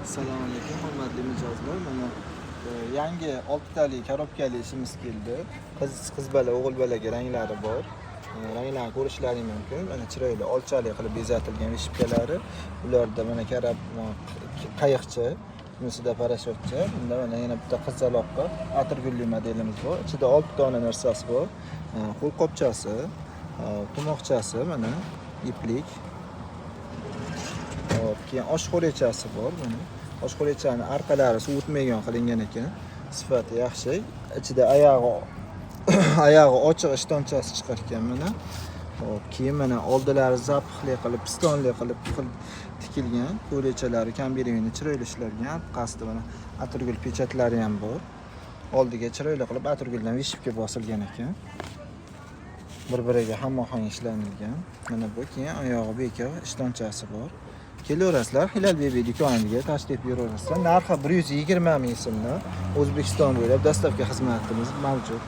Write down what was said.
Assalomu alaykum, hurmatli mijozlar. Mana yangi 6 tali korobkali ishimiz keldi. Qiz bola, o'g'il bolaga ranglari bor. Ranglarni ko'rishlaring mumkin. Mana chiroyli olchali qilib bezatilgan vishipkalari. Ularda mana qayiqcha, bunisida parashyutcha. Bunda mana yana bitta qizaloqqa atirgulli modelimiz bor. Ichida 6 dona narsasi bor. Qo'lqopchasi, tomoqchasi, mana iplik. Keyin oshxo'rechasi bor buni. Oshxo'rechani orqalari suv o'tmaydigan qilingan ekan. Sifati yaxshi. Ichida oyog'i ochiq ishtonchasi chiqar ekan mana. Hop, keyin mana oldilari zapixli qilib, pistonli qilib tikilgan. Qo'rechalari kamberiyni chiroyli ishlangan. Qasdi mana atirgul pechatlari ham bor. Oldiga chiroyli qilib atirguldan vishibga bosilgan ekan. Bir-biriga hamohang ishlanilgan. Mana bu keyin oyog'i bekor ishtonchasi bor. Kelaverasizlar, Hilal Baby do'koniga tashrif buyuraverasizlar. Narxi 120 ming so'mdan O'zbekiston bo'ylab dastavka xizmatimiz mavjud.